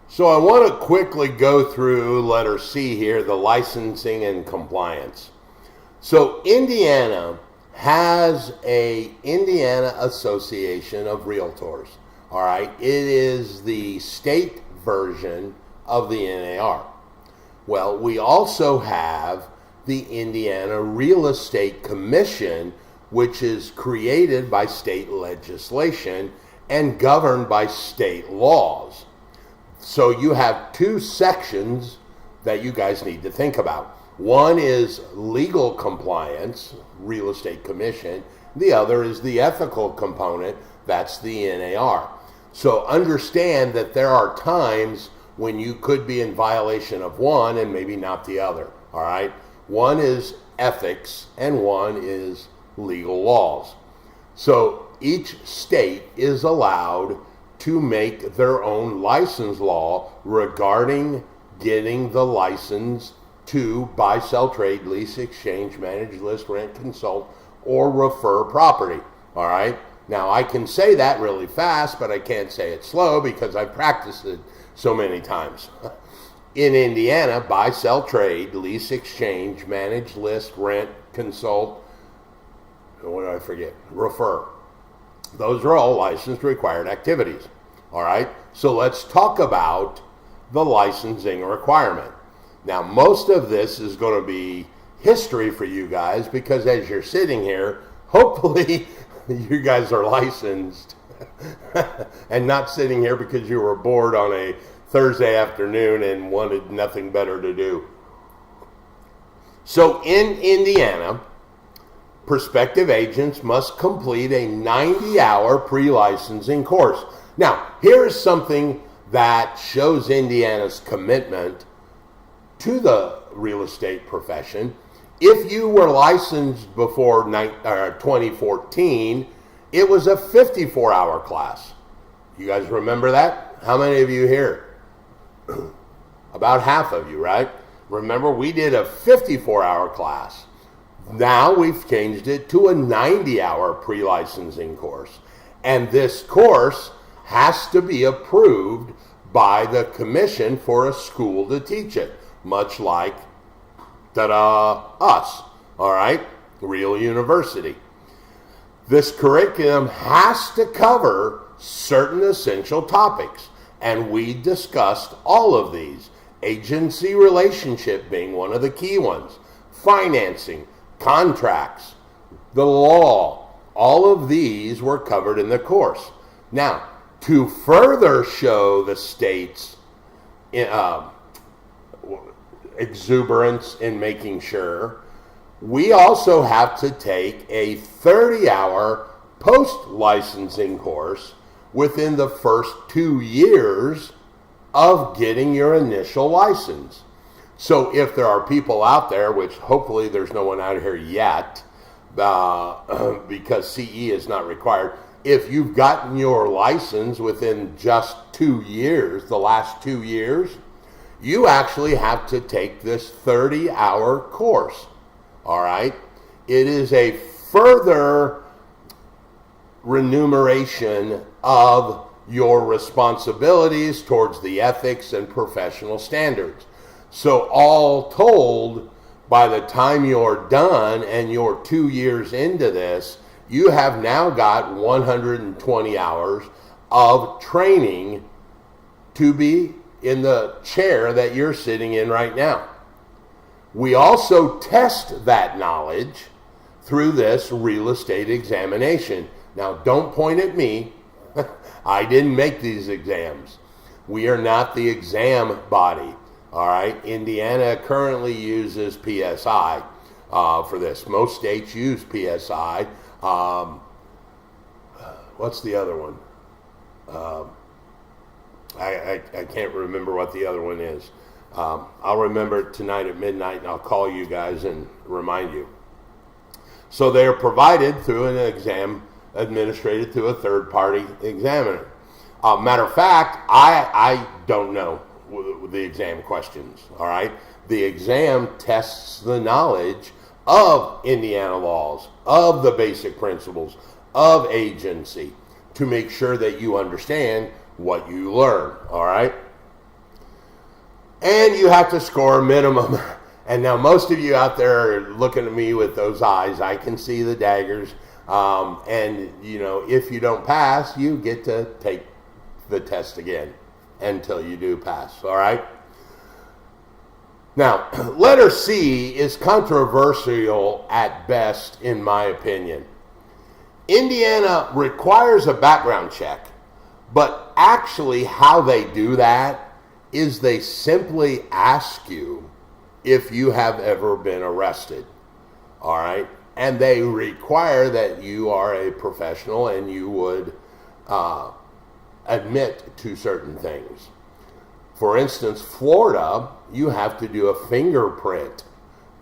So I want to quickly go through letter C here, the licensing and compliance. So Indiana has a Indiana Association of Realtors. All right, it is the state version of the NAR. Well, we also have the Indiana Real Estate Commission, which is created by state legislation and governed by state laws. So you have two sections that you guys need to think about. One is legal compliance, Real Estate Commission. The other is the ethical component, that's the NAR. So understand that there are times when you could be in violation of one and maybe not the other, all right? One is ethics and one is legal laws. So each state is allowed to make their own license law regarding getting the license to buy, sell, trade, lease, exchange, manage, list, rent, consult, or refer property. All right? Now, I can say that really fast, but I can't say it slow because I've practiced it so many times. In Indiana, buy, sell, trade, lease, exchange, manage, list, rent, consult, what did I forget? Refer. Those are all license required activities. All right? So let's talk about the licensing requirement. Now, most of this is going to be history for you guys because as you're sitting here, hopefully you guys are licensed and not sitting here because you were bored on a Thursday afternoon and wanted nothing better to do. So in Indiana, prospective agents must complete a 90-hour pre-licensing course. Now, here's something that shows Indiana's commitment to the real estate profession. If you were licensed before 2014, it was a 54-hour class. You guys remember that? How many of you here? About half of you, right? Remember, we did a 54-hour class. Now we've changed it to a 90-hour pre-licensing course. And this course has to be approved by the commission for a school to teach it, much like us, all right? Real University. This curriculum has to cover certain essential topics, and we discussed all of these. Agency relationship being one of the key ones. Financing, contracts, the law, all of these were covered in the course. Now, to further show the state's exuberance in making sure, we also have to take a 30-hour post-licensing course within the first 2 years of getting your initial license. So if there are people out there, which hopefully there's no one out here yet, because CE is not required, if you've gotten your license within just 2 years, the last 2 years, you actually have to take this 30-hour course, all right? It is a further remuneration of your responsibilities towards the ethics and professional standards. So all told, by the time you're done and you're 2 years into this, you have now got 120 hours of training to be in the chair that you're sitting in right now. We also test that knowledge through this real estate examination. Now, don't point at me. I didn't make these exams. We are not the exam body. All right. Indiana currently uses PSI for this. Most states use PSI. What's the other one? I can't remember what the other one is. I'll remember tonight at midnight, and I'll call you guys and remind you. So they are provided through an exam administrated through a third-party examiner. Matter of fact, I don't know the exam questions, all right? The exam tests the knowledge of Indiana laws, of the basic principles, of agency, to make sure that you understand what you learn, all right? And you have to score a minimum. And now most of you out there are looking at me with those eyes. I can see the daggers. And, if you don't pass, you get to take the test again until you do pass. All right? Now, letter C is controversial at best, in my opinion. Indiana requires a background check, but actually how they do that is they simply ask you if you have ever been arrested. All right? And they require that you are a professional and you would admit to certain things. For instance, Florida, you have to do a fingerprint.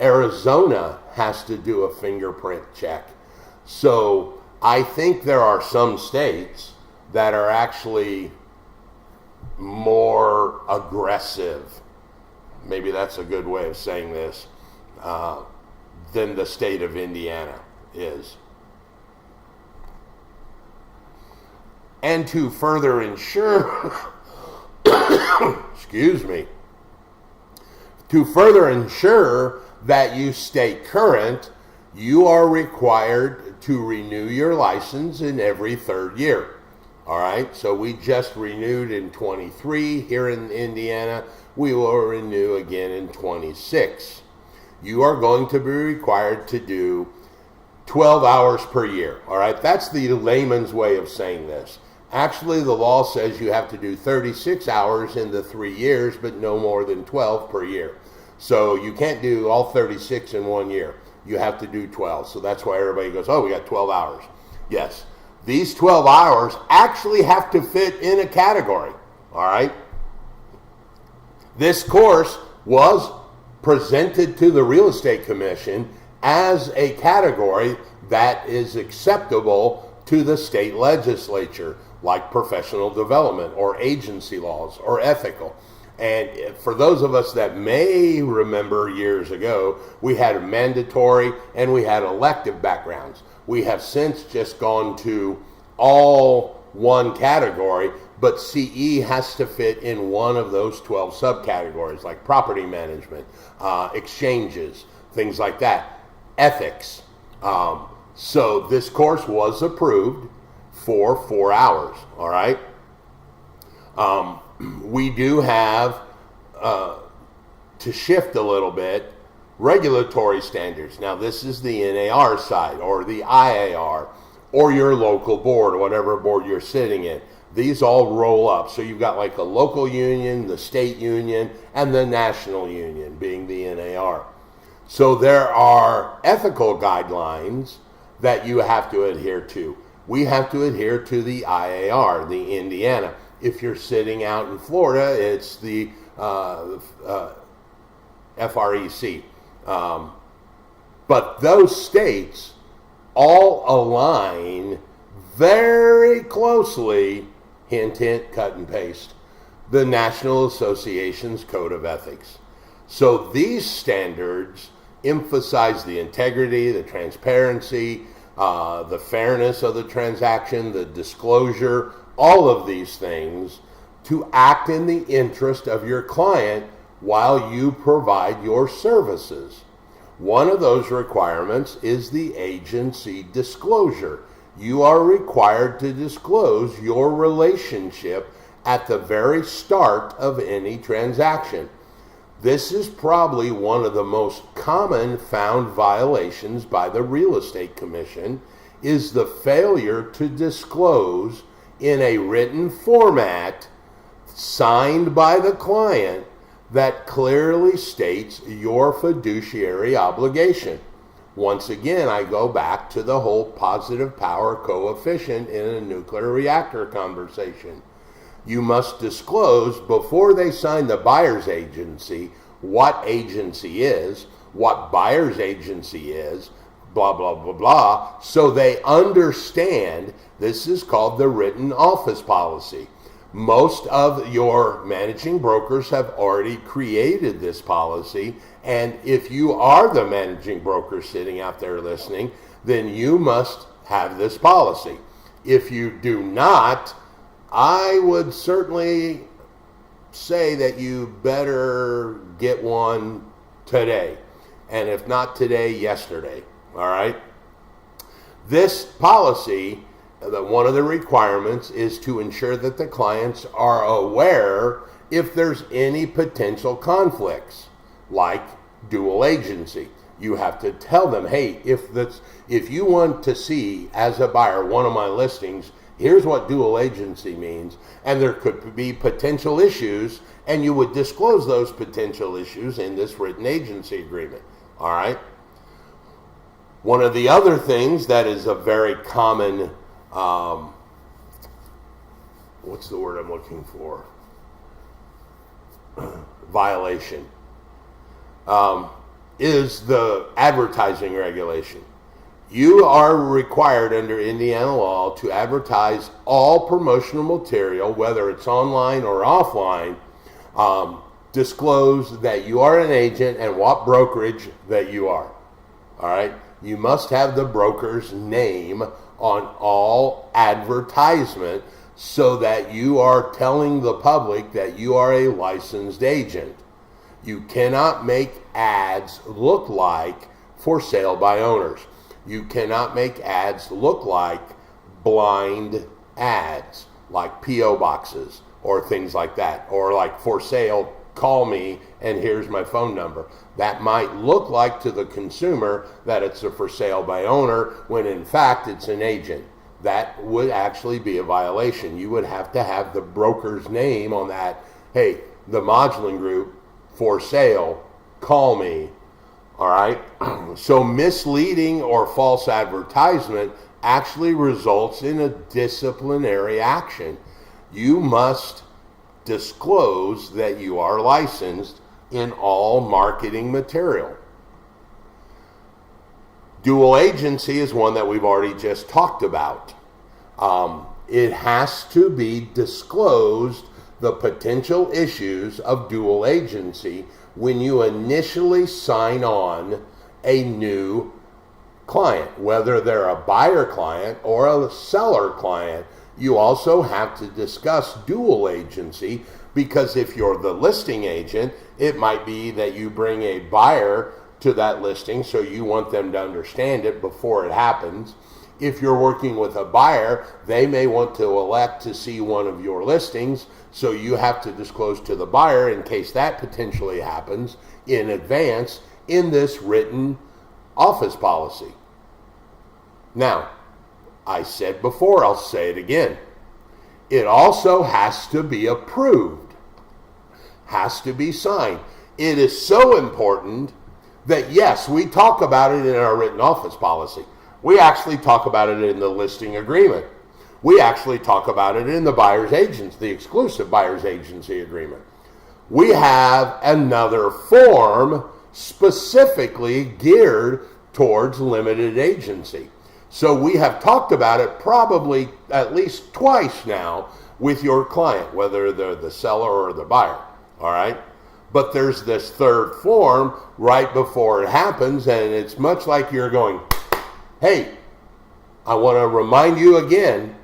Arizona has to do a fingerprint check. So I think there are some states that are actually more aggressive, maybe that's a good way of saying this, than the state of Indiana is. And to further ensure, excuse me, to further ensure that you stay current, you are required to renew your license in every third year. All right, so we just renewed in 23 here in Indiana. We will renew again in 26. You are going to be required to do 12 hours per year. All right, that's the layman's way of saying this. Actually, the law says you have to do 36 hours in the 3 years, but no more than 12 per year. So you can't do all 36 in 1 year. You have to do 12. So that's why everybody goes, oh, we got 12 hours. Yes. These 12 hours actually have to fit in a category, all right? This course was presented to the Real Estate Commission as a category that is acceptable to the state legislature, like professional development or agency laws or ethical. And for those of us that may remember years ago, we had mandatory and we had elective backgrounds. We have since just gone to all one category, but CE has to fit in one of those 12 subcategories, like property management, exchanges, things like that, ethics. So this course was approved for 4 hours, all right? We do have, to shift a little bit, regulatory standards. Now, this is the NAR side, or the IAR, or your local board, or whatever board you're sitting in. These all roll up. So you've got like a local union, the state union, and the national union, being the NAR. So there are ethical guidelines that you have to adhere to. We have to adhere to the IAR, the Indiana. If you're sitting out in Florida, it's the FREC. But those states all align very closely, hint, hint, cut and paste, the National Association's Code of Ethics. So these standards emphasize the integrity, the transparency, the fairness of the transaction, the disclosure, all of these things to act in the interest of your client while you provide your services. One of those requirements is the agency disclosure. You are required to disclose your relationship at the very start of any transaction. This is probably one of the most common found violations by the Real Estate Commission, is the failure to disclose in a written format signed by the client that clearly states your fiduciary obligation. Once again, I go back to the whole positive power coefficient in a nuclear reactor conversation. You must disclose before they sign the buyer's agency what agency is, what buyer's agency is, blah, blah, blah, blah, so they understand. This is called the written office policy. Most of your managing brokers have already created this policy, and if you are the managing broker sitting out there listening, then you must have this policy. If you do not, I would certainly say that you better get one today. And if not today, yesterday. All right? This policy, one of the requirements is to ensure that the clients are aware if there's any potential conflicts, like dual agency. You have to tell them, hey, if you want to see as a buyer one of my listings, here's what dual agency means, and there could be potential issues, and you would disclose those potential issues in this written agency agreement. All right? One of the other things that is a very common, what's the word I'm looking for? Violation, is the advertising regulation. You are required under Indiana law to advertise all promotional material, whether it's online or offline. Disclose that you are an agent and what brokerage that you are. All right? You must have the broker's name on all advertisement so that you are telling the public that you are a licensed agent. You cannot make ads look like for sale by owners. You cannot make ads look like blind ads, like P.O. boxes or things like that, or like for sale, call me and here's my phone number. That might look like to the consumer that it's a for sale by owner when in fact it's an agent. That would actually be a violation. You would have to have the broker's name on that. Hey, the modeling group, for sale, call me. All right? So misleading or false advertisement actually results in a disciplinary action. You must disclose that you are licensed in all marketing material. Dual agency is one that we've already just talked about. It has to be disclosed, the potential issues of dual agency, when you initially sign on a new client, whether they're a buyer client or a seller client. You also have to discuss dual agency, because if you're the listing agent, it might be that you bring a buyer to that listing, so you want them to understand it before it happens. If you're working with a buyer, they may want to elect to see one of your listings, so you have to disclose to the buyer in case that potentially happens in advance in this written office policy. Now, I said before, I'll say it again. It also has to be approved, has to be signed. It is so important that, yes, we talk about it in our written office policy. We actually talk about it in the listing agreement. We actually talk about it in the buyer's agency, the exclusive buyer's agency agreement. We have another form specifically geared towards limited agency. So we have talked about it probably at least twice now with your client, whether they're the seller or the buyer, all right? But there's this third form right before it happens, and it's much like you're going, hey, I want to remind you again,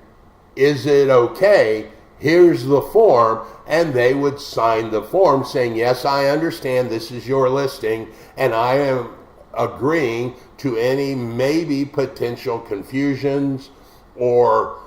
is it okay? Here's the form, and they would sign the form saying, yes, I understand this is your listing, and I am agreeing to any maybe potential confusions or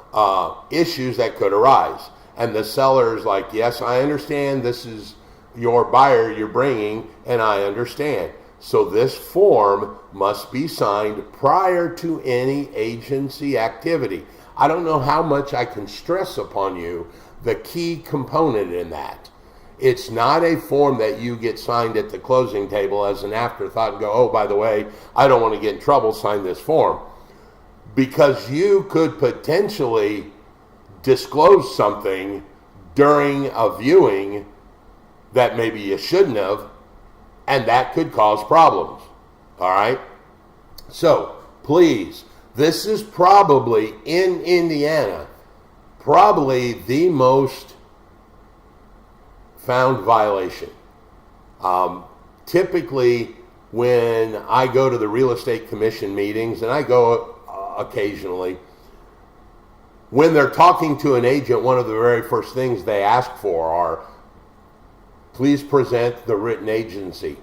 issues that could arise. And the seller is like, yes, I understand this is your buyer you're bringing, and I understand. So this form must be signed prior to any agency activity. I don't know how much I can stress upon you the key component in that. It's not a form that you get signed at the closing table as an afterthought and go, oh, by the way, I don't want to get in trouble, sign this form. Because you could potentially disclose something during a viewing that maybe you shouldn't have, and that could cause problems. All right? So, please, this is probably, in Indiana, probably the most found violation. Typically, when I go to the real estate commission meetings, and I go occasionally, when they're talking to an agent, one of the very first things they ask for are, Please present the written agency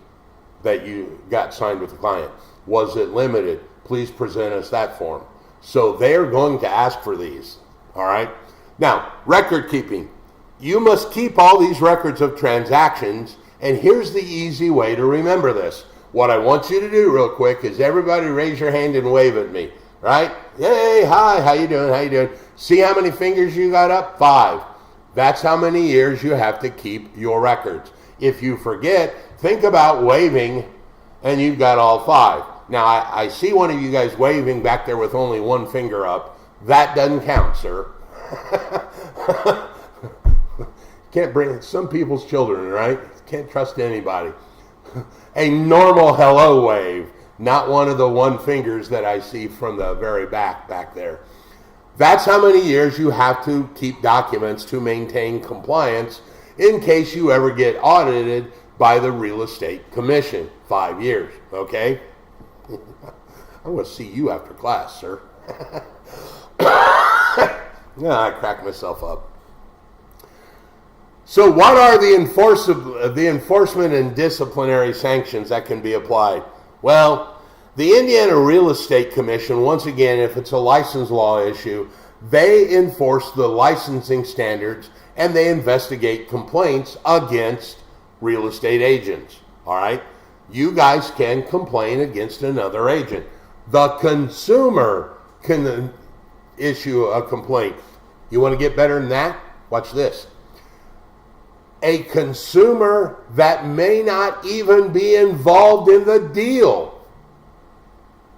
that you got signed with the client. Was it limited? Please present us that form. So they're going to ask for these, all right? Now, record keeping. You must keep all these records of transactions, and here's the easy way to remember this. What I want you to do real quick is everybody raise your hand and wave at me, right? Hey, hi, how you doing, how you doing? See how many fingers you got up? 5. That's how many years you have to keep your records. If you forget, think about waving, and you've got all 5. Now, I see one of you guys waving back there with only one finger up. That doesn't count, sir. Can't bring some people's children, right? Can't trust anybody. A normal hello wave, not one of the one fingers that I see from the very back there. That's how many years you have to keep documents to maintain compliance in case you ever get audited by the Real Estate Commission. 5 years, okay? I'm going to see you after class, sir. Yeah, I cracked myself up. So what are the enforcement and disciplinary sanctions that can be applied? Well, the Indiana Real Estate Commission, once again, if it's a license law issue, they enforce the licensing standards and they investigate complaints against real estate agents. All right? You guys can complain against another agent. The consumer can issue a complaint. You want to get better than that? Watch this. A consumer that may not even be involved in the deal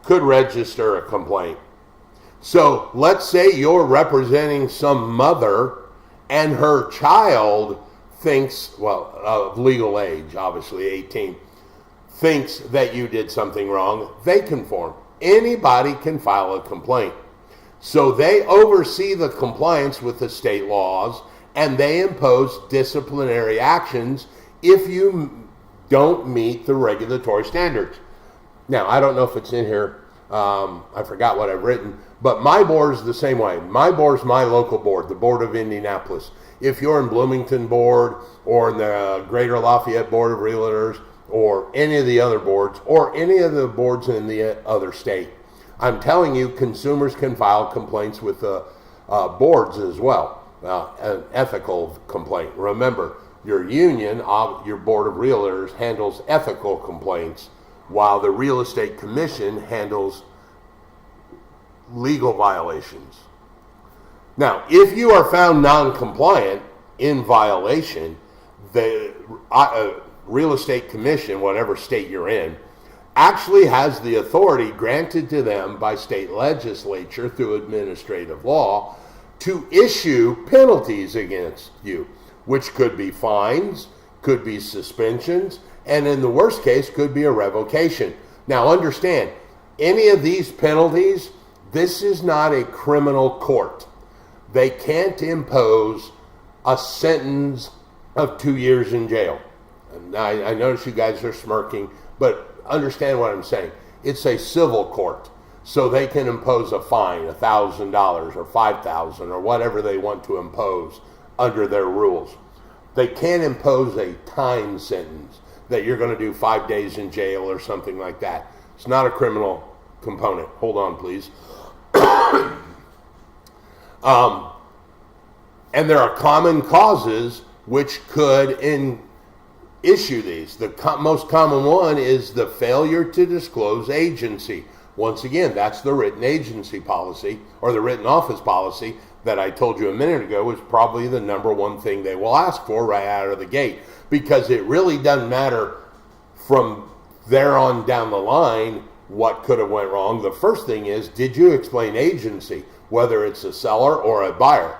could register a complaint. So let's say you're representing some mother and her child thinks, well, of legal age, obviously 18, thinks that you did something wrong. They conform. Anybody can file a complaint. So they oversee the compliance with the state laws, and they impose disciplinary actions if you don't meet the regulatory standards. Now, I don't know if it's in here. I forgot what I've written. But my board is the same way. My board is my local board, the Board of Indianapolis. If you're in Bloomington Board or in the Greater Lafayette Board of Realtors or any of the other boards or any of the boards in the other state, I'm telling you, consumers can file complaints with the boards as well. An ethical complaint. Remember, your union, your Board of Realtors, handles ethical complaints, while the Real Estate Commission handles legal violations. Now, if you are found non-compliant in violation, the Real Estate Commission, whatever state you're in, actually has the authority granted to them by state legislature through administrative law to issue penalties against you, which could be fines, could be suspensions, and in the worst case, could be a revocation. Now understand, any of these penalties, this is not a criminal court. They can't impose a sentence of 2 years in jail. And I notice you guys are smirking, but understand what I'm saying. It's a civil court. So they can impose a fine, $1,000 or $5,000 or whatever they want to impose under their rules. They can't impose a time sentence that you're going to do 5 days in jail or something like that. It's not a criminal component. Hold on, please. And there are common causes which could issue these. The most common one is the failure to disclose agency. Once again, that's the written agency policy or the written office policy that I told you a minute ago is probably the number one thing they will ask for right out of the gate, because it really doesn't matter from there on down the line what could have went wrong. The first thing is, did you explain agency, whether it's a seller or a buyer?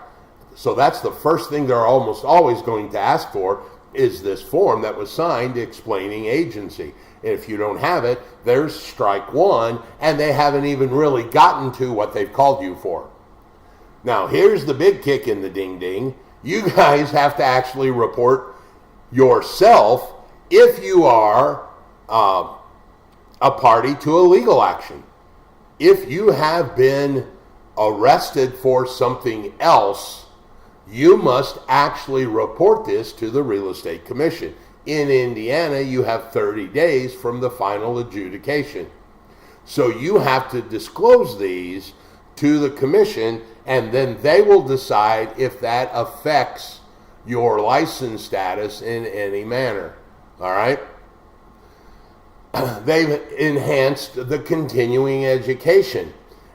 So that's the first thing they're almost always going to ask for, is this form that was signed explaining agency. And if you don't have it, there's strike one, and they haven't even really gotten to what they've called you for. Now, here's the big kick in the ding-ding. You guys have to actually report yourself if you are a party to a legal action. If you have been arrested for something else, you must actually report this to the Real Estate Commission. In Indiana, you have 30 days from the final adjudication. So you have to disclose these to the commission, and then they will decide if that affects your license status in any manner. All right? They've enhanced the continuing education.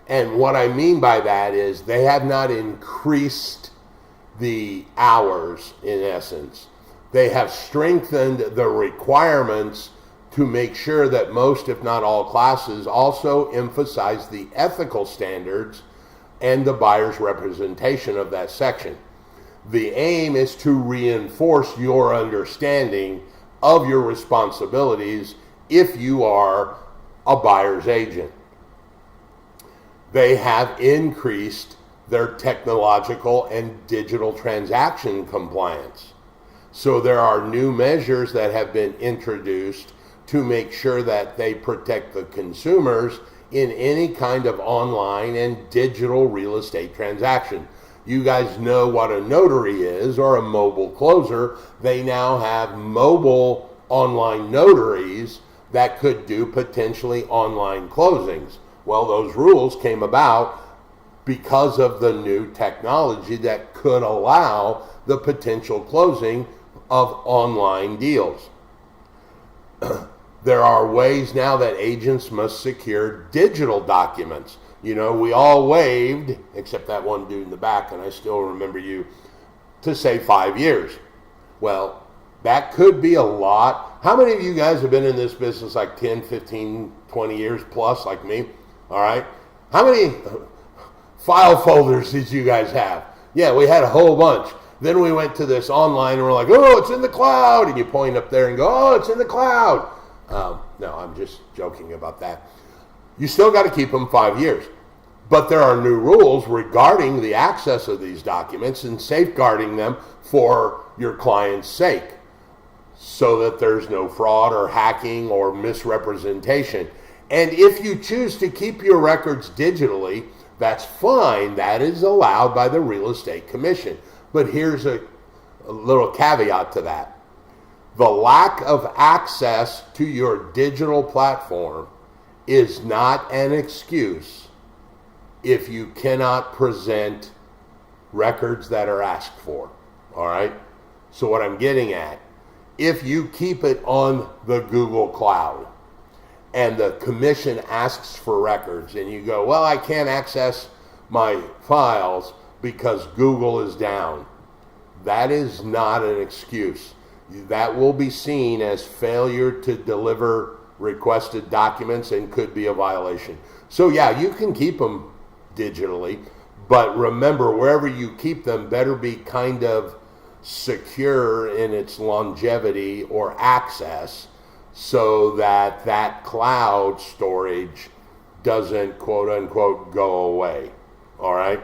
And what I mean by that is they have not increased the hours, in essence. They have strengthened the requirements to make sure that most, if not all, classes also emphasize the ethical standards and the buyer's representation of that section. The aim is to reinforce your understanding of your responsibilities if you are a buyer's agent. They have increased their technological and digital transaction compliance. So there are new measures that have been introduced to make sure that they protect the consumers in any kind of online and digital real estate transaction. You guys know what a notary is, or a mobile closer. They now have mobile online notaries that could do potentially online closings. Well, those rules came about because of the new technology that could allow the potential closing of online deals. There are ways now that agents must secure digital documents. You know, we all waived, except that one dude in the back, and I still remember you, to say 5 years. Well, that could be a lot. How many of you guys have been in this business like 10, 15, 20 years plus, like me? All right. How many file folders did you guys have? Yeah, we had a whole bunch. Then we went to this online and we're like, oh, it's in the cloud. And you point up there and go, oh, it's in the cloud. No, I'm just joking about that. You still got to keep them 5 years. But there are new rules regarding the access of these documents and safeguarding them for your client's sake, so that there's no fraud or hacking or misrepresentation. And if you choose to keep your records digitally, that's fine. That is allowed by the Real Estate Commission. But here's a little caveat to that. The lack of access to your digital platform is not an excuse if you cannot present records that are asked for. All right? So what I'm getting at, if you keep it on the Google Cloud and the commission asks for records and you go, well, I can't access my files because Google is down, that is not an excuse. That will be seen as failure to deliver requested documents and could be a violation. So yeah, you can keep them digitally, but remember, wherever you keep them better be kind of secure in its longevity or access, so that that cloud storage doesn't, quote unquote, go away. All right?